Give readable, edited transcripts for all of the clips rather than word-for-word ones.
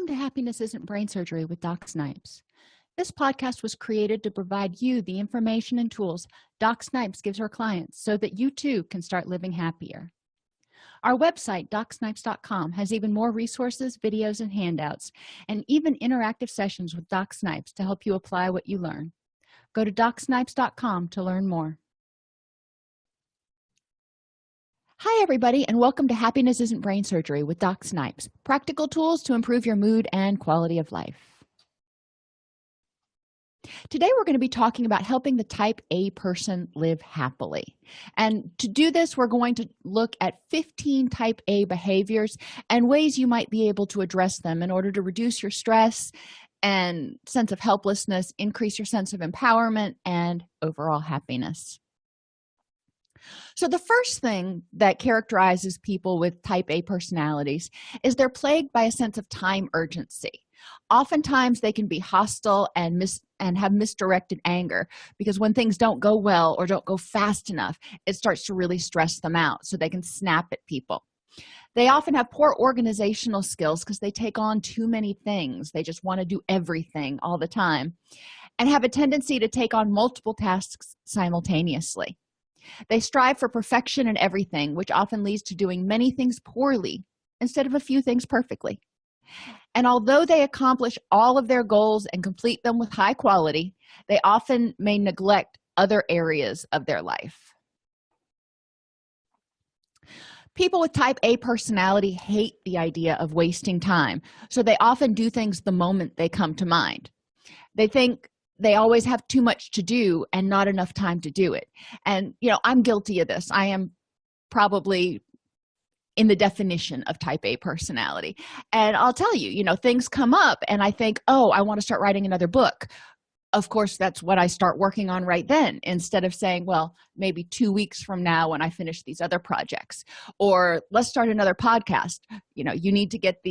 Welcome to Happiness Isn't Brain Surgery with Doc Snipes. This podcast was created to provide you the information and tools Doc Snipes gives her clients so that you too can start living happier. Our website, DocSnipes.com, has even more resources, videos, and handouts, and even interactive sessions with Doc Snipes to help you apply what you learn. Go to DocSnipes.com to learn more. Hi, everybody, and welcome to Happiness Isn't Brain Surgery with Doc Snipes, practical tools to improve your mood and quality of life. Today, we're going to be talking about helping the type A person live happily. And to do this, we're going to look at 15 type A behaviors and ways you might be able to address them in order to reduce your stress and sense of helplessness, increase your sense of empowerment, and overall happiness. So the first thing that characterizes people with type A personalities is they're plagued by a sense of time urgency. Oftentimes they can be hostile and have misdirected anger because when things don't go well or don't go fast enough, it starts to really stress them out, so they can snap at people. They often have poor organizational skills because they take on too many things. They just want to do everything all the time and have a tendency to take on multiple tasks simultaneously. They strive for perfection in everything, which often leads to doing many things poorly instead of a few things perfectly. And although they accomplish all of their goals and complete them with high quality, they often may neglect other areas of their life. People with type A personality hate the idea of wasting time, so they often do things the moment they come to mind. They think they always have too much to do and not enough time to do it. And, I'm guilty of this. I am probably in the definition of type A personality. And I'll tell you, things come up and I think, oh, I want to start writing another book. Of course, that's what I start working on right then, instead of saying, well, maybe 2 weeks from now when I finish these other projects, or let's start another podcast. You need to get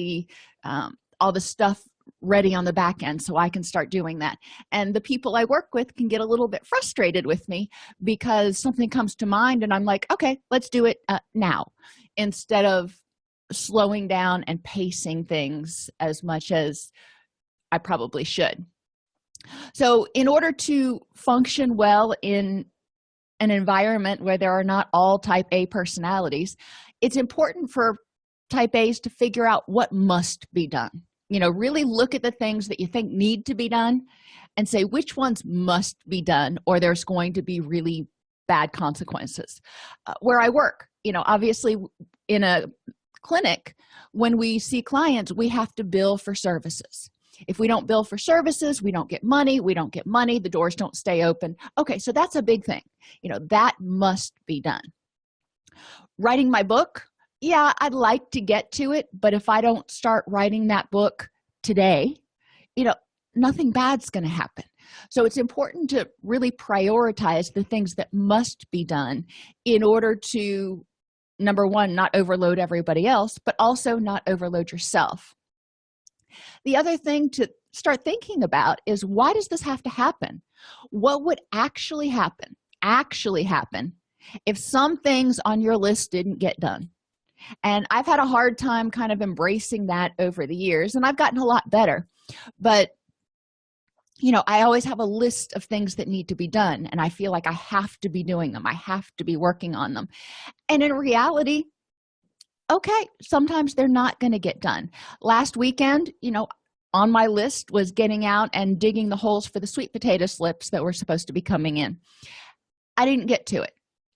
all the stuff ready on the back end so I can start doing that. And the people I work with can get a little bit frustrated with me because something comes to mind and I'm like, okay, let's do it now, instead of slowing down and pacing things as much as I probably should. So in order to function well in an environment where there are not all type A personalities, it's important for type A's to figure out what must be done. Really look at the things that you think need to be done and say which ones must be done, or there's going to be really bad consequences. Where I work, obviously in a clinic, when we see clients, we have to bill for services. If we don't bill for services, we don't get money. We don't get money, the doors don't stay open. Okay, so that's a big thing. That must be done. Writing my book, yeah, I'd like to get to it, but if I don't start writing that book today, nothing bad's going to happen. So it's important to really prioritize the things that must be done in order to, number one, not overload everybody else, but also not overload yourself. The other thing to start thinking about is, why does this have to happen? What would actually happen if some things on your list didn't get done? And I've had a hard time kind of embracing that over the years, and I've gotten a lot better. But, I always have a list of things that need to be done, and I feel like I have to be doing them. I have to be working on them. And in reality, okay, sometimes they're not going to get done. Last weekend, on my list was getting out and digging the holes for the sweet potato slips that were supposed to be coming in. I didn't get to it.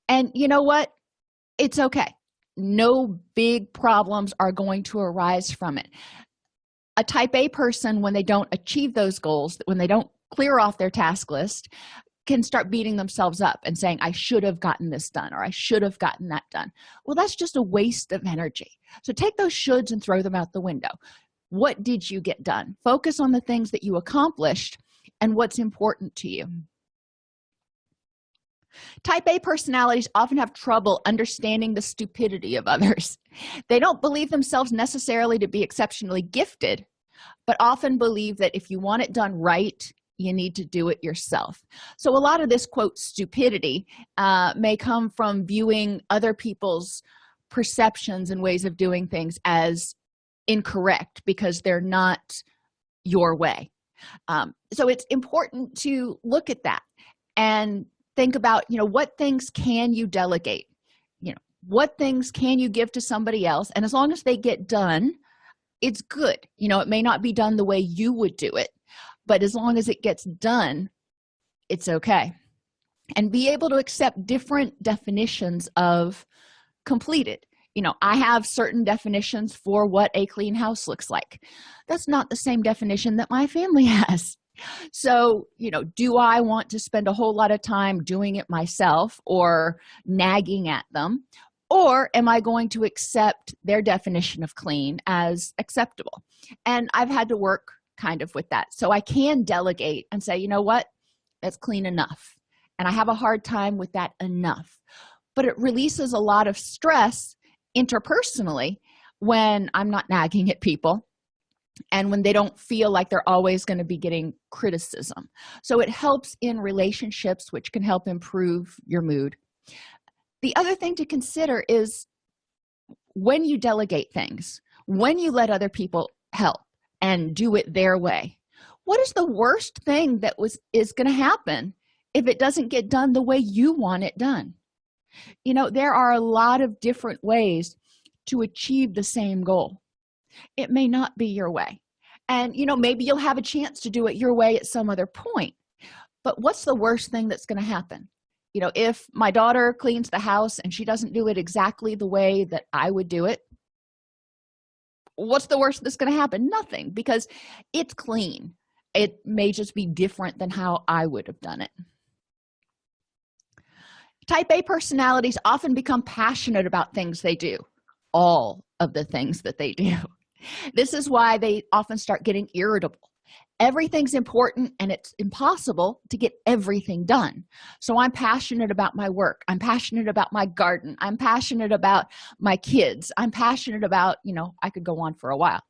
And you know what? It's okay. No big problems are going to arise from it. A type A person, when they don't achieve those goals, when they don't clear off their task list, can start beating themselves up and saying, I should have gotten this done, or I should have gotten that done. Well, that's just a waste of energy. So take those shoulds and throw them out the window. What did you get done? Focus on the things that you accomplished and what's important to you. Type A personalities often have trouble understanding the stupidity of others. They don't believe themselves necessarily to be exceptionally gifted, but often believe that if you want it done right, you need to do it yourself. So a lot of this, quote, stupidity may come from viewing other people's perceptions and ways of doing things as incorrect because they're not your way. So it's important to look at that and think about, what things can you delegate? What things can you give to somebody else? And as long as they get done, it's good. It may not be done the way you would do it, but as long as it gets done, it's okay. And be able to accept different definitions of completed. I have certain definitions for what a clean house looks like. That's not the same definition that my family has. So, do I want to spend a whole lot of time doing it myself or nagging at them? Or am I going to accept their definition of clean as acceptable? And I've had to work kind of with that. So I can delegate and say, you know what? That's clean enough. And I have a hard time with that enough. But it releases a lot of stress interpersonally when I'm not nagging at people and when they don't feel like they're always going to be getting criticism. So it helps in relationships, which can help improve your mood. The other thing to consider is when you delegate things, when you let other people help and do it their way, what is the worst thing that is going to happen if it doesn't get done the way you want it done? There are a lot of different ways to achieve the same goal. It may not be your way. And, maybe you'll have a chance to do it your way at some other point. But what's the worst thing that's going to happen? If my daughter cleans the house and she doesn't do it exactly the way that I would do it, what's the worst that's going to happen? Nothing, because it's clean. It may just be different than how I would have done it. Type A personalities often become passionate about things they do, all of the things that they do. This is why they often start getting irritable. Everything's important and it's impossible to get everything done. So I'm passionate about my work. I'm passionate about my garden. I'm passionate about my kids. I'm passionate about, I could go on for a while.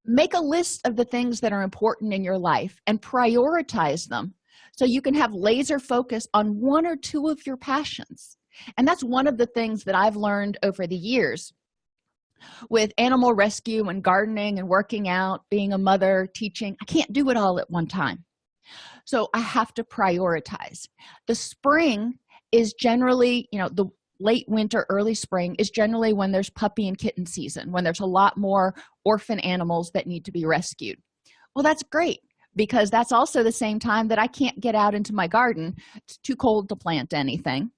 Make a list of the things that are important in your life and prioritize them so you can have laser focus on one or two of your passions. And that's one of the things that I've learned over the years with animal rescue and gardening and working out, being a mother, teaching. I can't do it all at one time. So I have to prioritize. The spring is generally, the late winter, early spring is generally when there's puppy and kitten season, when there's a lot more orphan animals that need to be rescued. Well, that's great, because that's also the same time that I can't get out into my garden. It's too cold to plant anything.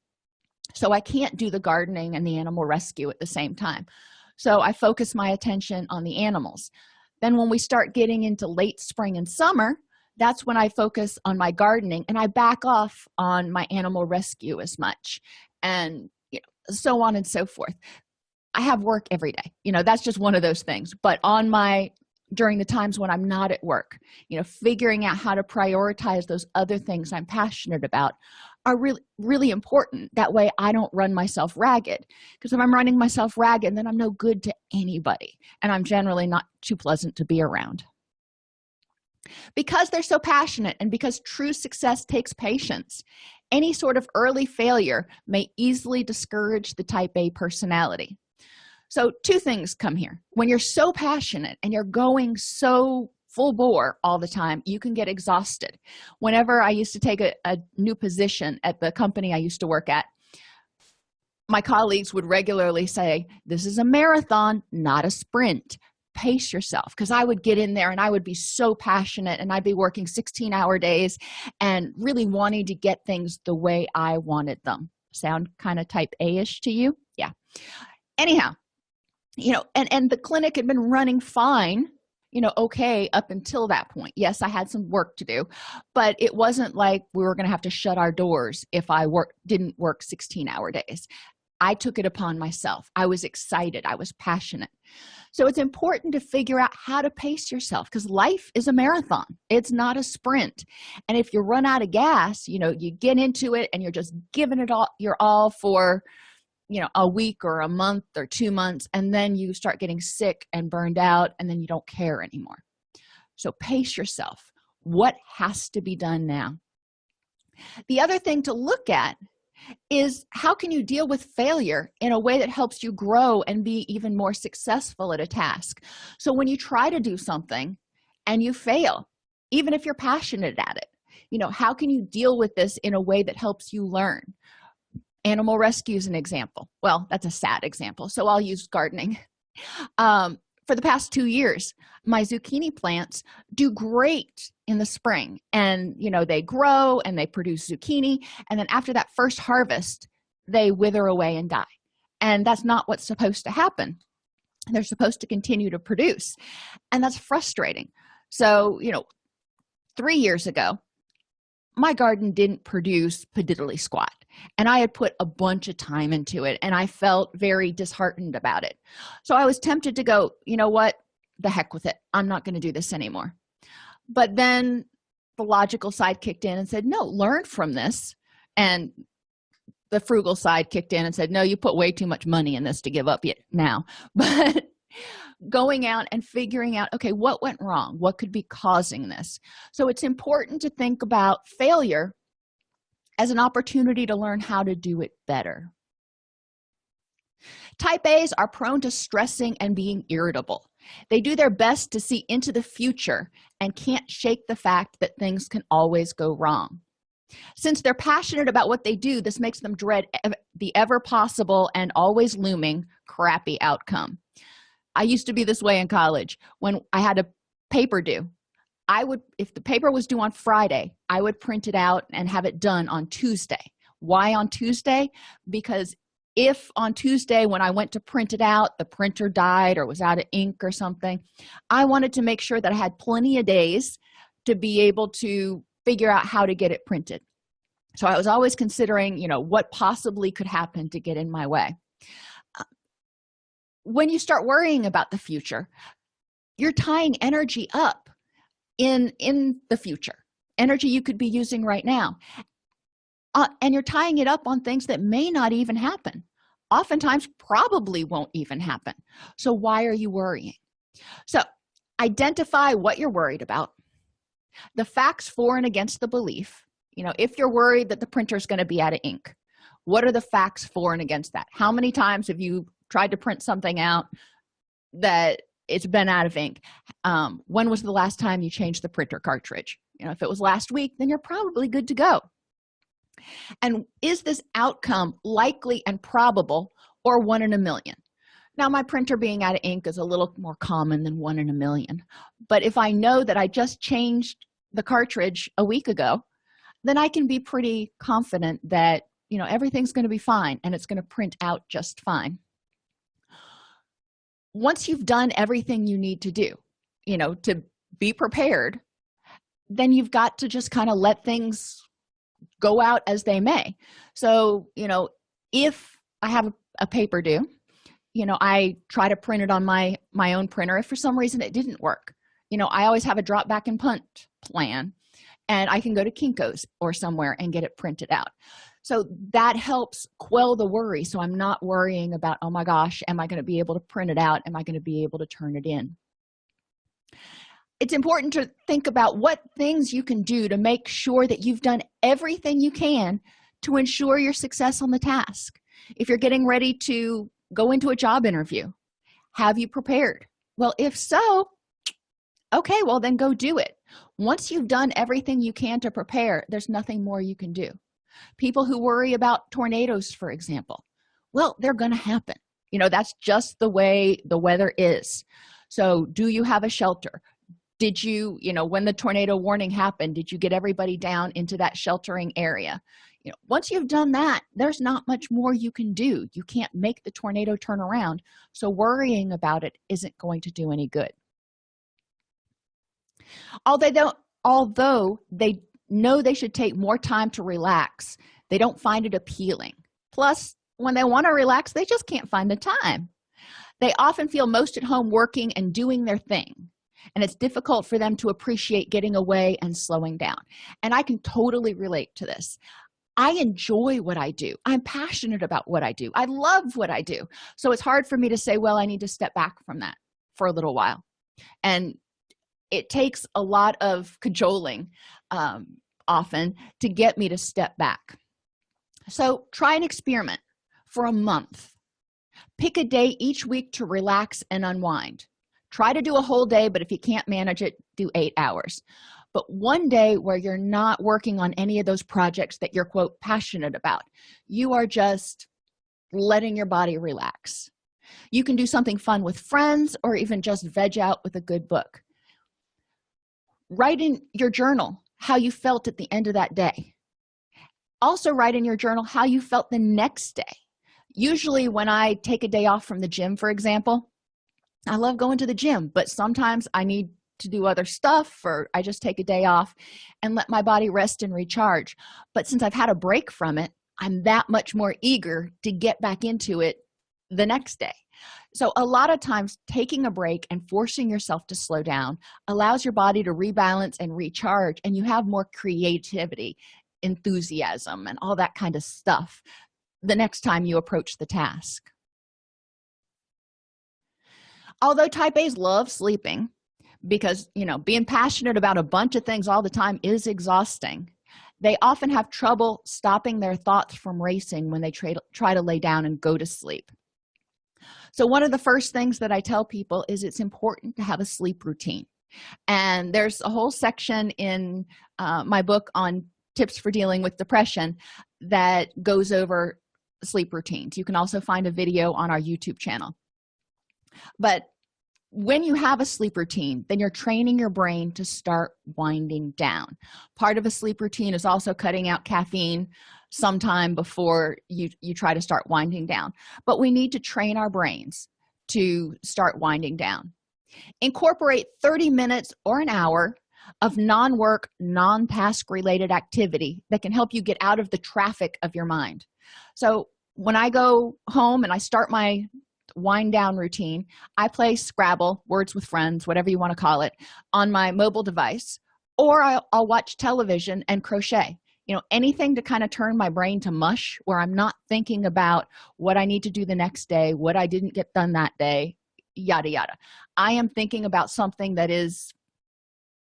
So I can't do the gardening and the animal rescue at the same time. So I focus my attention on the animals. Then when we start getting into late spring and summer, that's when I focus on my gardening and I back off on my animal rescue as much, and so on and so forth. I have work every day. That's just one of those things. But during the times when I'm not at work, figuring out how to prioritize those other things I'm passionate about are really, really important. That way I don't run myself ragged, because if I'm running myself ragged, then I'm no good to anybody, and I'm generally not too pleasant to be around. Because they're so passionate and because true success takes patience, any sort of early failure may easily discourage the type A personality. So two things come here. When you're so passionate and you're going so full bore all the time, you can get exhausted. Whenever I used to take a new position at the company I used to work at, my colleagues would regularly say, this is a marathon, not a sprint. Pace yourself. Because I would get in there and I would be so passionate and I'd be working 16-hour days and really wanting to get things the way I wanted them. Sound kind of type A-ish to you? Yeah. Anyhow, and the clinic had been running fine, okay, up until that point. Yes, I had some work to do, but it wasn't like we were going to have to shut our doors if I didn't work 16-hour days. I took it upon myself. I was excited. I was passionate. So it's important to figure out how to pace yourself, because life is a marathon. It's not a sprint. And if you run out of gas, you get into it and you're just giving it all, your all for a week or a month or 2 months, and then you start getting sick and burned out, and then you don't care anymore. So pace yourself. What has to be done now? The other thing to look at is how can you deal with failure in a way that helps you grow and be even more successful at a task? So when you try to do something and you fail, even if you're passionate at it, how can you deal with this in a way that helps you learn? Animal rescue is an example. Well, that's a sad example, so I'll use gardening. For the past 2 years, my zucchini plants do great in the spring, and they grow and they produce zucchini, and then after that first harvest they wither away and die. And that's not what's supposed to happen. They're supposed to continue to produce, and that's frustrating. So 3 years ago, my garden didn't produce diddly squat, and I had put a bunch of time into it, and I felt very disheartened about it. So I was tempted to go, you know what, the heck with it, I'm not going to do this anymore. But then the logical side kicked in and said, no, learn from this. And the frugal side kicked in and said, no, you put way too much money in this to give up yet now. But going out and figuring out, okay, what went wrong? What could be causing this? So it's important to think about failure as an opportunity to learn how to do it better. Type A's are prone to stressing and being irritable. They do their best to see into the future and can't shake the fact that things can always go wrong. Since they're passionate about what they do, this makes them dread the ever possible and always looming crappy outcome. I used to be this way in college. When I had a paper due, if the paper was due on Friday, I would print it out and have it done on Tuesday. Why on Tuesday? Because if on Tuesday when I went to print it out, the printer died or was out of ink or something, I wanted to make sure that I had plenty of days to be able to figure out how to get it printed. So I was always considering, what possibly could happen to get in my way. When you start worrying about the future, you're tying energy up in the future, energy you could be using right now. And you're tying it up on things that may not even happen, oftentimes probably won't even happen. So why are you worrying? So identify what you're worried about, the facts for and against the belief. If you're worried that the printer is going to be out of ink, what are the facts for and against that? How many times have you tried to print something out that it's been out of ink? When was the last time you changed the printer cartridge? If it was last week, then you're probably good to go. And is this outcome likely and probable, or 1 in a million? Now, my printer being out of ink is a little more common than 1 in a million. But if I know that I just changed the cartridge a week ago, then I can be pretty confident that, everything's going to be fine and it's going to print out just fine. Once you've done everything you need to do, to be prepared, then you've got to just kind of let things go out as they may. So, if I have a paper due, I try to print it on my own printer. If for some reason it didn't work, I always have a drop back and punt plan, and I can go to Kinko's or somewhere and get it printed out. So that helps quell the worry. So I'm not worrying about, oh my gosh, am I going to be able to print it out? Am I going to be able to turn it in? It's important to think about what things you can do to make sure that you've done everything you can to ensure your success on the task. If you're getting ready to go into a job interview, have you prepared? Well, if so, okay, well then go do it. Once you've done everything you can to prepare, there's nothing more you can do. People who worry about tornadoes, for example, well, they're going to happen. That's just the way the weather is. So do you have a shelter? Did you, when the tornado warning happened, did you get everybody down into that sheltering area? Once you've done that, there's not much more you can do. You can't make the tornado turn around. So worrying about it isn't going to do any good. Although they know they should take more time to relax, they don't find it appealing. Plus, when they want to relax, they just can't find the time. They often feel most at home working and doing their thing, and it's difficult for them to appreciate getting away and slowing down. And I can totally relate to this. I enjoy what I do. I'm passionate about what I do. I love what I do. So it's hard for me to say, well, I need to step back from that for a little while. And it takes a lot of cajoling often to get me to step back. So try an experiment for a month. Pick a day each week to relax and unwind. Try to do a whole day, but if you can't manage it, do 8 hours. But one day where you're not working on any of those projects that you're, quote, passionate about. You are just letting your body relax. You can do something fun with friends or even just veg out with a good book. Write in your journal how you felt at the end of that day. Also write in your journal how you felt the next day. Usually when I take a day off from the gym, for example, I love going to the gym, but sometimes I need to do other stuff, or I just take a day off and let my body rest and recharge. But since I've had a break from it, I'm that much more eager to get back into it the next day. So a lot of times taking a break and forcing yourself to slow down allows your body to rebalance and recharge, and you have more creativity, enthusiasm, and all that kind of stuff the next time you approach the task. Although type A's love sleeping, because being passionate about a bunch of things all the time is exhausting, they often have trouble stopping their thoughts from racing when they try to lay down and go to sleep. So one of the first things that I tell people is it's important to have a sleep routine. And there's a whole section in my book on tips for dealing with depression that goes over sleep routines. You can also find a video on our YouTube channel. But when you have a sleep routine, then you're training your brain to start winding down. Part of a sleep routine is also cutting out caffeine sometime before you try to start winding down. But we need to train our brains to start winding down. Incorporate 30 minutes or an hour of non-work, non-task related activity that can help you get out of the traffic of your mind. So when I go home and I start my wind down routine, I play Scrabble, Words with Friends, whatever you want to call it, on my mobile device, or I'll watch television and crochet. Anything to kind of turn my brain to mush, where I'm not thinking about what I need to do the next day, what I didn't get done that day, yada yada. I am thinking about something that is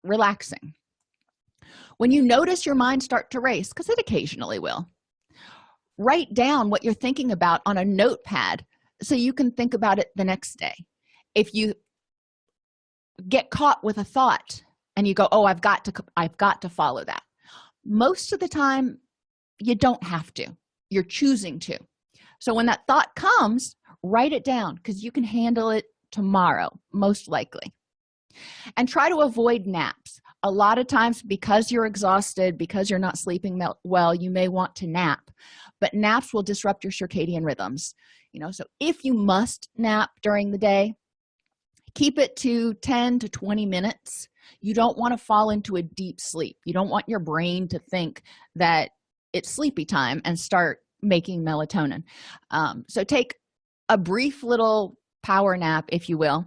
relaxing. When you notice your mind start to race, because it occasionally will, write down what you're thinking about on a notepad so you can think about it the next day. If you get caught with a thought and you go, oh, I've got to follow that, most of the time you don't have to. You're choosing to. So when that thought comes, write it down, because you can handle it tomorrow, most likely. And try to avoid naps. A lot of times, because you're exhausted, because you're not sleeping well, you may want to nap, but naps will disrupt your circadian rhythms. So if you must nap during the day, keep it to 10 to 20 minutes. You don't want to fall into a deep sleep. You don't want your brain to think that it's sleepy time and start making melatonin. So take a brief little power nap, if you will,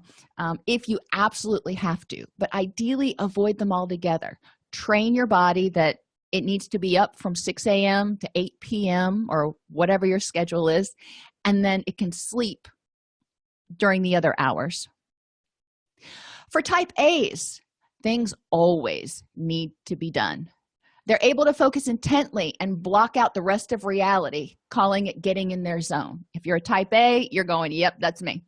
if you absolutely have to, but ideally avoid them altogether. Train your body that it needs to be up from 6 a.m. to 8 p.m. or whatever your schedule is, and then it can sleep during the other hours. For type A's, things always need to be done. They're able to focus intently and block out the rest of reality, calling it getting in their zone. If you're a type A, you're going, yep, that's me.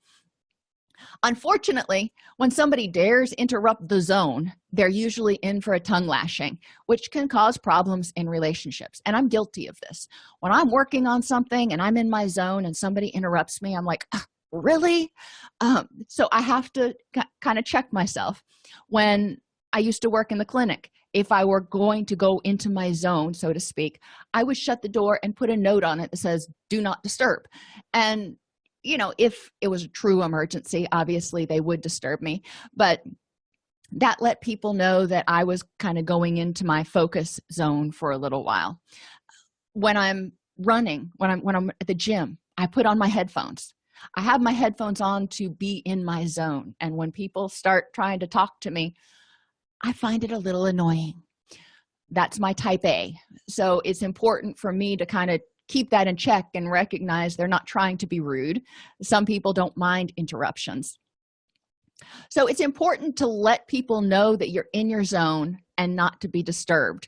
Unfortunately, when somebody dares interrupt the zone, they're usually in for a tongue lashing, which can cause problems in relationships. And I'm guilty of this. When I'm working on something and I'm in my zone and somebody interrupts me, I'm like, really? So I have to kind of check myself. When I used to work in the clinic, if I were going to go into my zone, so to speak, I would shut the door and put a note on it that says, do not disturb. And if it was a true emergency, obviously they would disturb me, but that let people know that I was kind of going into my focus zone for a little while. When I'm running, when I'm at the gym, I put on my headphones. I have my headphones on to be in my zone. And when people start trying to talk to me, I find it a little annoying. That's my type A. So it's important for me to kind of keep that in check and recognize they're not trying to be rude. Some people don't mind interruptions. So it's important to let people know that you're in your zone and not to be disturbed.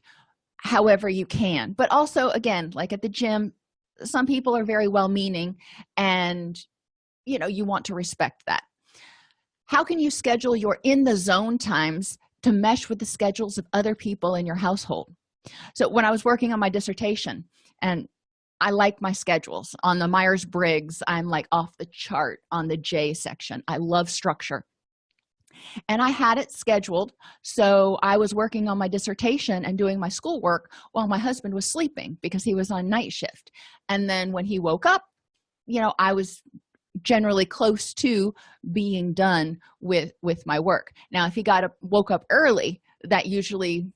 however you can. But also, again, like at the gym, some people are very well-meaning, and you want to respect that. How can you schedule your in the zone times to mesh with the schedules of other people in your household? So when I was working on my dissertation, and I like my schedules on the Myers-Briggs, I'm like off the chart on the J section. I love structure. And I had it scheduled, so I was working on my dissertation and doing my schoolwork while my husband was sleeping because he was on night shift. And then when he woke up, I was generally close to being done with my work. Now, if he woke up early, that usually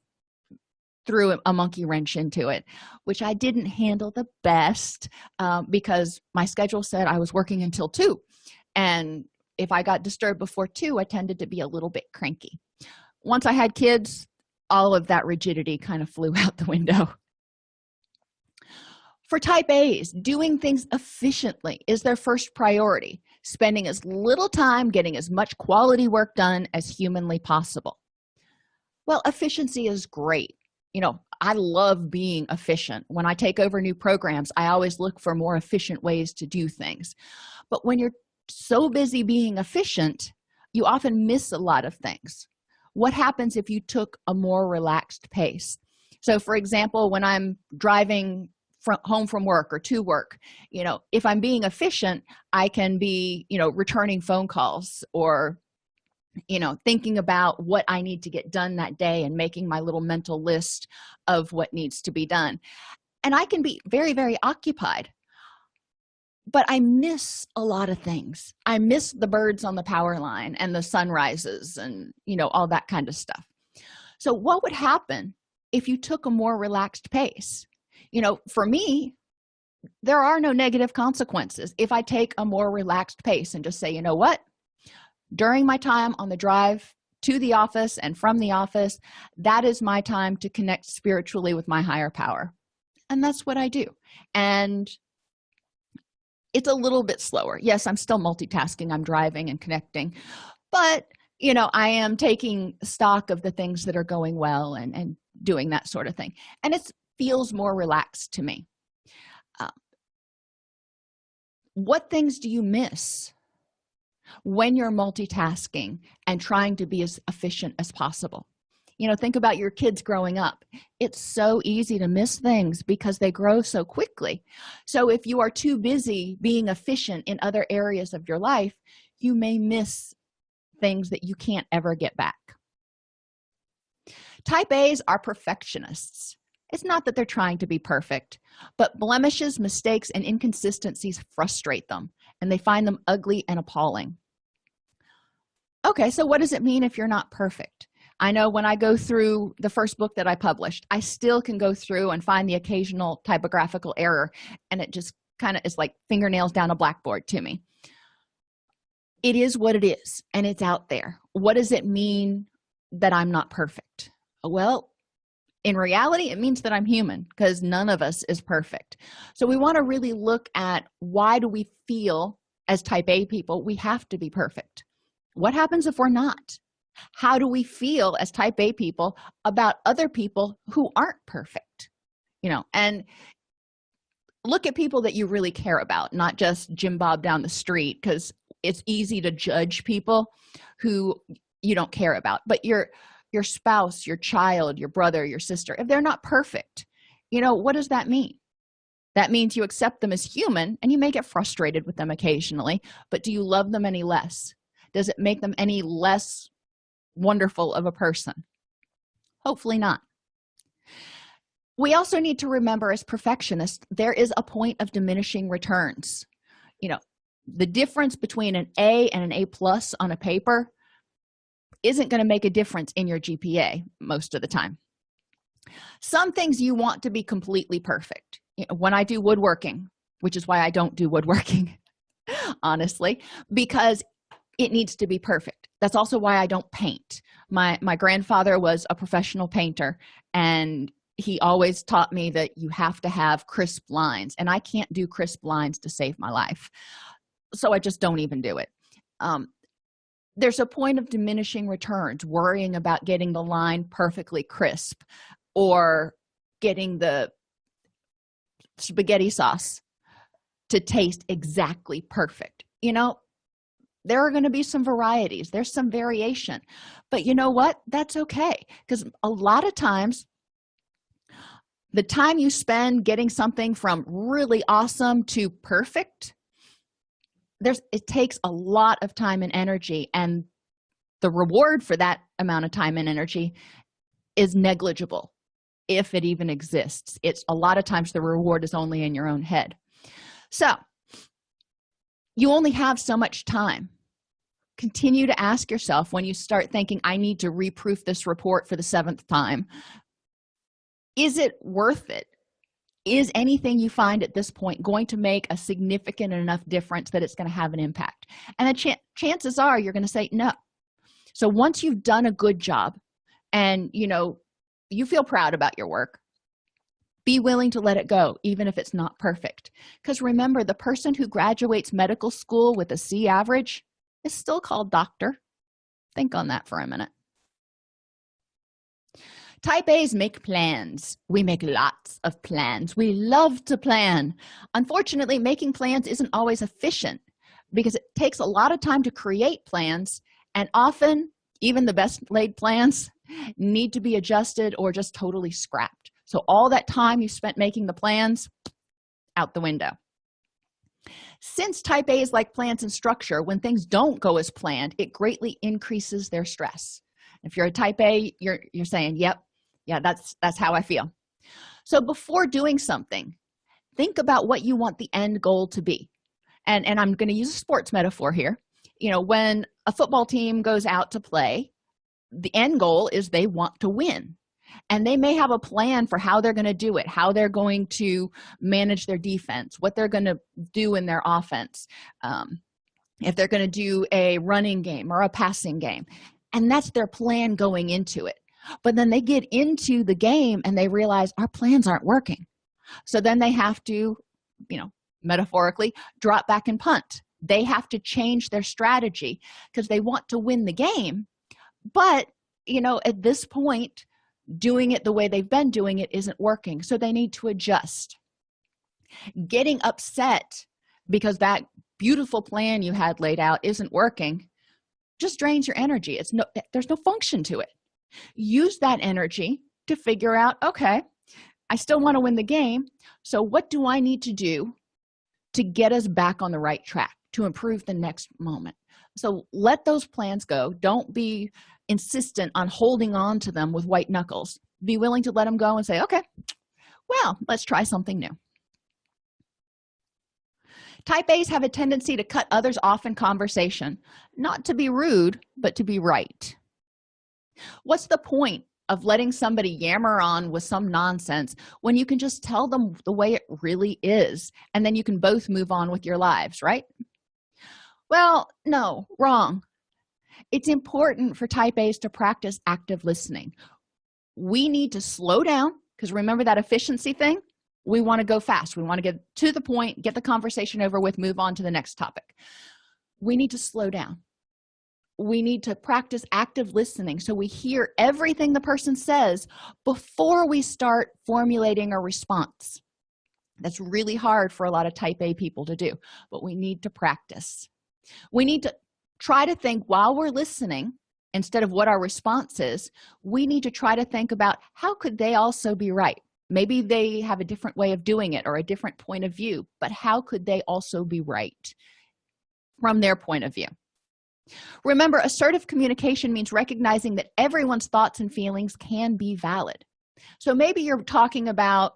threw a monkey wrench into it, which I didn't handle the best, because my schedule said I was working until 2, and if I got disturbed before 2, I tended to be a little bit cranky. Once I had kids, all of that rigidity kind of flew out the window. For type A's, doing things efficiently is their first priority, spending as little time getting as much quality work done as humanly possible. Well, efficiency is great. I love being efficient. When I take over new programs, I always look for more efficient ways to do things. But when you're so busy being efficient, you often miss a lot of things. What happens if you took a more relaxed pace? So, for example, when I'm driving home from work or to work, if I'm being efficient, I can be, returning phone calls, or thinking about what I need to get done that day and making my little mental list of what needs to be done. And I can be very, very occupied, but I miss a lot of things. I miss the birds on the power line and the sunrises and, all that kind of stuff. So what would happen if you took a more relaxed pace? For me, there are no negative consequences if I take a more relaxed pace and just say, you know what? During my time on the drive to the office and from the office, that is my time to connect spiritually with my higher power. And that's what I do. And it's a little bit slower. Yes, I'm still multitasking. I'm driving and connecting. But, I am taking stock of the things that are going well and doing that sort of thing. And it feels more relaxed to me. What things do you miss when you're multitasking and trying to be as efficient as possible? Think about your kids growing up. It's so easy to miss things because they grow so quickly. So if you are too busy being efficient in other areas of your life, you may miss things that you can't ever get back. Type A's are perfectionists. It's not that they're trying to be perfect, but blemishes, mistakes, and inconsistencies frustrate them, and they find them ugly and appalling. Okay, so what does it mean if you're not perfect? I know when I go through the first book that I published, I still can go through and find the occasional typographical error, and it just kind of is like fingernails down a blackboard to me. It is what it is, and it's out there. What does it mean that I'm not perfect? Well, in reality, it means that I'm human, because none of us is perfect. So we want to really look at, why do we feel as type A people we have to be perfect? What happens if we're not? How do we feel as type A people about other people who aren't perfect? And look at people that you really care about, not just Jim Bob down the street, because it's easy to judge people who you don't care about. But your spouse, your child, your brother, your sister, if they're not perfect, what does that mean? That means you accept them as human, and you may get frustrated with them occasionally, but do you love them any less? Does it make them any less wonderful of a person? Hopefully not. We also need to remember, as perfectionists, there is a point of diminishing returns. The difference between an A and an A+ on a paper isn't going to make a difference in your GPA most of the time. Some things you want to be completely perfect. When I do woodworking, which is why I don't do woodworking, honestly, because it needs to be perfect. That's also why I don't paint. My grandfather was a professional painter, and he always taught me that you have to have crisp lines, and I can't do crisp lines to save my life. So I just don't even do it. There's a point of diminishing returns, worrying about getting the line perfectly crisp, or getting the spaghetti sauce to taste exactly perfect. There are going to be some varieties, there's some variation, but you know what, that's okay, because a lot of times the time you spend getting something from really awesome to perfect, it takes a lot of time and energy, and the reward for that amount of time and energy is negligible, if it even exists. It's a lot of times the reward is only in your own head. So you only have so much time. Continue to ask yourself, when you start thinking, I need to reproof this report for the 7th time, is it worth it? Is anything you find at this point going to make a significant enough difference that it's going to have an impact? And the chances are you're going to say no. So once you've done a good job and you feel proud about your work, be willing to let it go, even if it's not perfect. Because remember, the person who graduates medical school with a C average is still called doctor. Think on that for a minute. Type A's make plans. We make lots of plans. We love to plan. Unfortunately, making plans isn't always efficient because it takes a lot of time to create plans, and often even the best laid plans need to be adjusted or just totally scrapped. So all that time you spent making the plans, out the window. Since Type A's like plans and structure, when things don't go as planned, it greatly increases their stress. If you're a Type A, you're saying, yep, yeah, that's how I feel. So before doing something, think about what you want the end goal to be. And I'm going to use a sports metaphor here. When a football team goes out to play, the end goal is they want to win. And they may have a plan for how they're going to do it, how they're going to manage their defense, what they're going to do in their offense, if they're going to do a running game or a passing game. And that's their plan going into it. But then they get into the game and they realize our plans aren't working. So then they have to, metaphorically, drop back and punt. They have to change their strategy because they want to win the game. But, at this point, doing it the way they've been doing it isn't working. So they need to adjust. Getting upset because that beautiful plan you had laid out isn't working just drains your energy. There's no function to it. Use that energy to figure out, okay, I still want to win the game. So what do I need to do to get us back on the right track, to improve the next moment? So let those plans go. Don't be insistent on holding on to them with white knuckles. Be willing to let them go and say, okay, well, let's try something new. Type A's have a tendency to cut others off in conversation, not to be rude, but to be right. What's the point of letting somebody yammer on with some nonsense when you can just tell them the way it really is, and then you can both move on with your lives, right? Well, no, wrong. It's important for Type A's to practice active listening. We need to slow down, because remember that efficiency thing? We want to go fast. We want to get to the point, get the conversation over with, move on to the next topic. We need to slow down. We need to practice active listening so we hear everything the person says before we start formulating a response. That's really hard for a lot of Type A people to do, but we need to practice. We need to try to think while we're listening, instead of what our response is, we need to try to think about how could they also be right? Maybe they have a different way of doing it or a different point of view, but how could they also be right from their point of view? Remember, assertive communication means recognizing that everyone's thoughts and feelings can be valid. So maybe you're talking about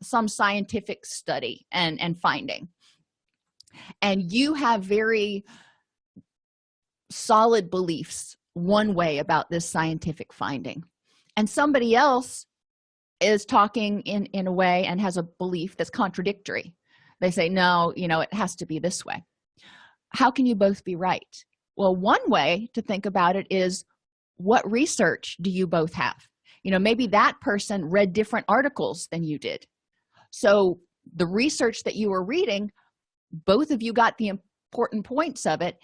some scientific study and finding, and you have very solid beliefs one way about this scientific finding, and somebody else is talking in a way and has a belief that's contradictory. They say, no, it has to be this way. How can you both be right? Well, one way to think about it is, what research do you both have? Maybe that person read different articles than you did. So the research that you were reading, both of you got the important points of it,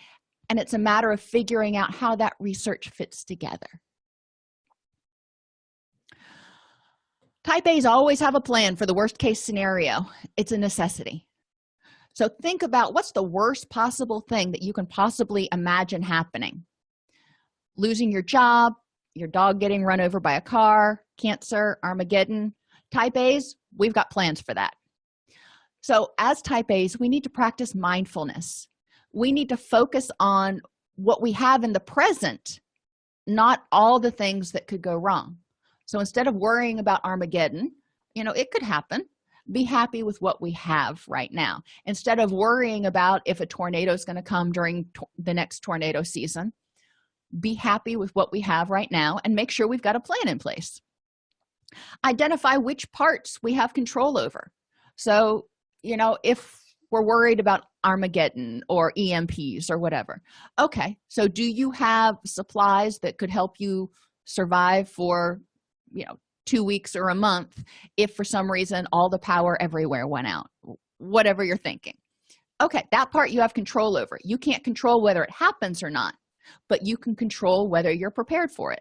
and it's a matter of figuring out how that research fits together. Type A's always have a plan for the worst case scenario. It's a necessity. So think about what's the worst possible thing that you can possibly imagine happening. Losing your job, your dog getting run over by a car, cancer, Armageddon. Type A's, we've got plans for that. So as Type A's, we need to practice mindfulness. We need to focus on what we have in the present, not all the things that could go wrong. So instead of worrying about Armageddon, it could happen. Be happy with what we have right now. Instead of worrying about if a tornado is going to come during the next tornado season, be happy with what we have right now and make sure we've got a plan in place. Identify which parts we have control over. So, if we're worried about Armageddon or EMPs or whatever, okay, so do you have supplies that could help you survive for 2 weeks or a month if for some reason all the power everywhere went out? Whatever you're thinking. Okay, that part you have control over. You can't control whether it happens or not, but you can control whether you're prepared for it.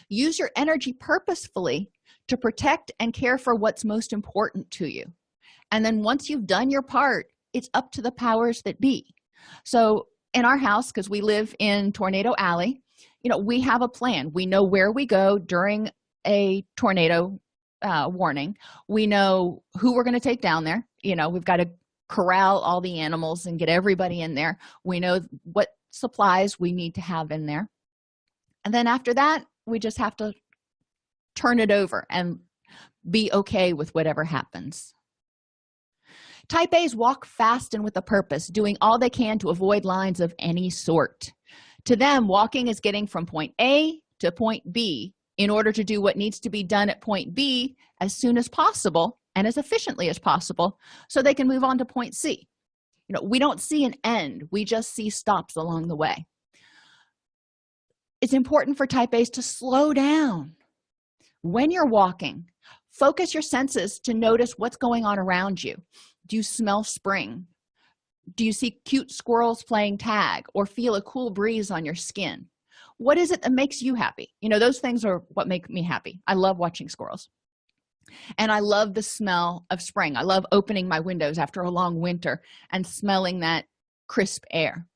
Use your energy purposefully to protect and care for what's most important to you. And then once you've done your part, it's up to the powers that be. So in our house, because we live in Tornado Alley, we have a plan. We know where we go during a tornado warning. We know who we're going to take down there. We've got to corral all the animals and get everybody in there. We know what supplies we need to have in there. And then after that, we just have to turn it over and be okay with whatever happens. Type A's walk fast and with a purpose, doing all they can to avoid lines of any sort. To them, walking is getting from point A to point B in order to do what needs to be done at point B as soon as possible and as efficiently as possible so they can move on to point C. We don't see an end. We just see stops along the way. It's important for Type A's to slow down. When you're walking, focus your senses to notice what's going on around you. Do you smell spring? Do you see cute squirrels playing tag or feel a cool breeze on your skin? What is it that makes you happy? Those things are what make me happy. I love watching squirrels. And I love the smell of spring. I love opening my windows after a long winter and smelling that crisp air.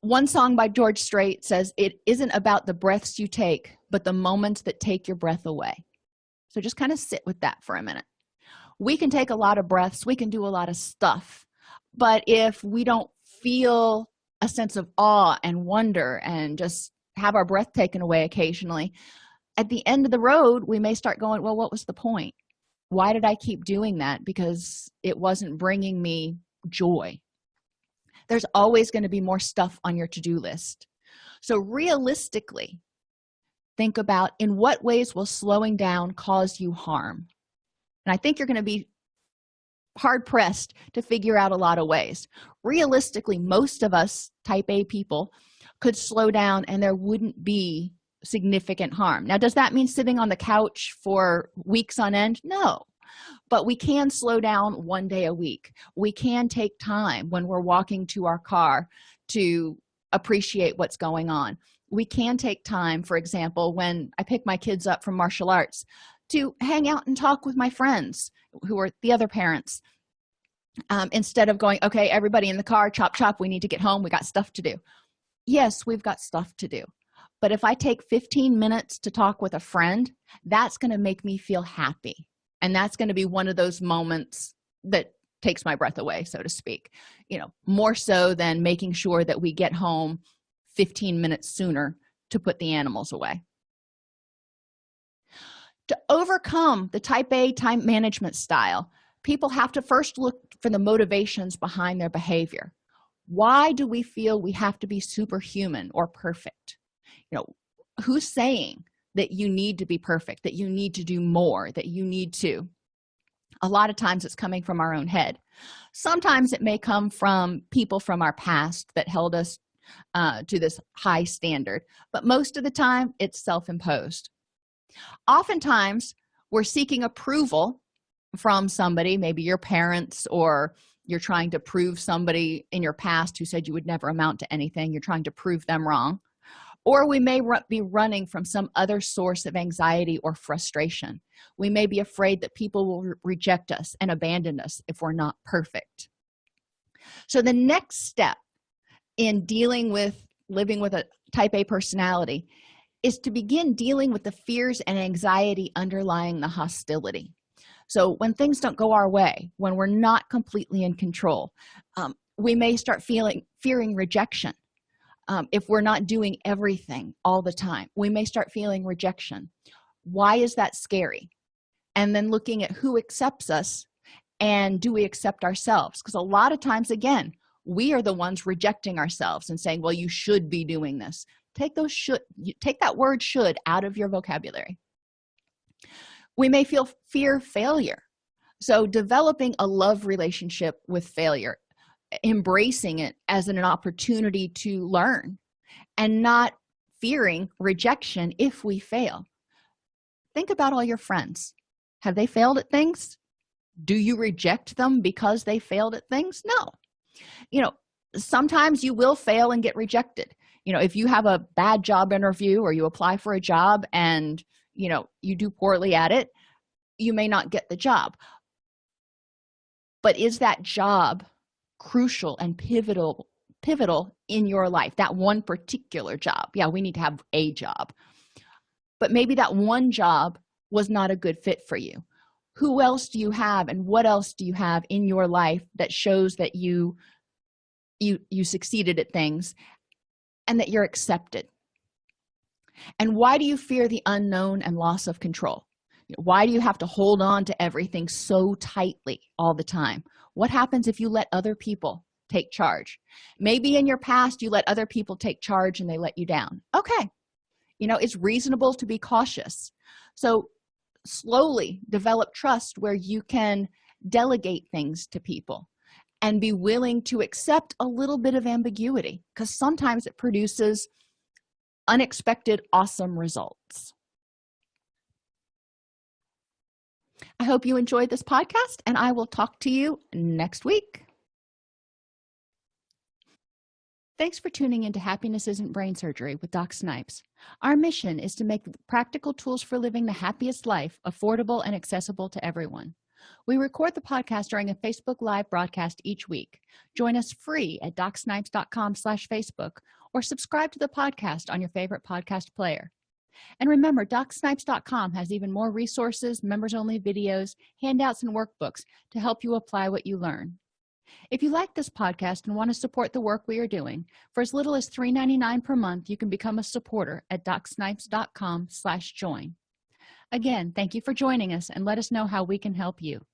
One song by George Strait says, "It isn't about the breaths you take, but the moments that take your breath away." So just kind of sit with that for a minute. We can take a lot of breaths. We can do a lot of stuff. But if we don't feel a sense of awe and wonder and just have our breath taken away occasionally, at the end of the road, we may start going, well, what was the point? Why did I keep doing that? Because it wasn't bringing me joy. There's always going to be more stuff on your to-do list. So realistically, think about in what ways will slowing down cause you harm? And I think you're going to be hard-pressed to figure out a lot of ways. Realistically, most of us Type A people could slow down and there wouldn't be significant harm. Now, does that mean sitting on the couch for weeks on end? No. But we can slow down one day a week. We can take time when we're walking to our car to appreciate what's going on. We can take time, for example, when I pick my kids up from martial arts, to hang out and talk with my friends who are the other parents, instead of going, okay, everybody in the car, chop, chop, we need to get home, we got stuff to do. Yes, we've got stuff to do. But if I take 15 minutes to talk with a friend, that's going to make me feel happy. And that's going to be one of those moments that takes my breath away, so to speak, more so than making sure that we get home 15 minutes sooner to put the animals away. To overcome the Type A time management style, people have to first look for the motivations behind their behavior. Why do we feel we have to be superhuman or perfect? Who's saying that you need to be perfect, that you need to do more, that you need to? A lot of times it's coming from our own head. Sometimes it may come from people from our past that held us to this high standard, but most of the time it's self-imposed. Oftentimes we're seeking approval from somebody, maybe your parents, or you're trying to prove somebody in your past who said you would never amount to anything. You're trying to prove them wrong. Or we may be running from some other source of anxiety or frustration. We may be afraid that people will reject us and abandon us if we're not perfect. So the next step in dealing with living with a type A personality is to begin dealing with the fears and anxiety underlying the hostility. So when things don't go our way, when we're not completely in control, we may start fearing rejection. If we're not doing everything all the time, we may start feeling rejection. Why is that scary? And then looking at who accepts us, and do we accept ourselves? Because a lot of times, again, we are the ones rejecting ourselves and saying, well, you should be doing this. Take that word should out of your vocabulary. We may fear failure. So developing a love relationship with failure, embracing it as an opportunity to learn, and not fearing rejection if we fail. Think about all your friends. Have they failed at things? Do you reject them because they failed at things? No. Sometimes you will fail and get rejected. If you have a bad job interview or you apply for a job and you do poorly at it, you may not get the job. But is that job crucial and pivotal in your life? That one particular job? Yeah, we need to have a job, but maybe that one job was not a good fit for you. Who else do you have, and what else do you have in your life that shows that you succeeded at things and that you're accepted? And why do you fear the unknown and loss of control? Why do you have to hold on to everything so tightly all the time? What happens if you let other people take charge? Maybe in your past you let other people take charge and they let you down. Okay, it's reasonable to be cautious. So slowly develop trust where you can delegate things to people and be willing to accept a little bit of ambiguity, because sometimes it produces unexpected awesome results. I hope you enjoyed this podcast, and I will talk to you next week. Thanks for tuning into Happiness Isn't Brain Surgery with Doc Snipes. Our mission is to make practical tools for living the happiest life affordable and accessible to everyone. We record the podcast during a Facebook Live broadcast each week. Join us free at docsnipes.com/Facebook or subscribe to the podcast on your favorite podcast player. And remember, docsnipes.com has even more resources, members-only videos, handouts, and workbooks to help you apply what you learn. If you like this podcast and want to support the work we are doing, for as little as $3.99 per month, you can become a supporter at docsnipes.com/join. Again, thank you for joining us, and let us know how we can help you.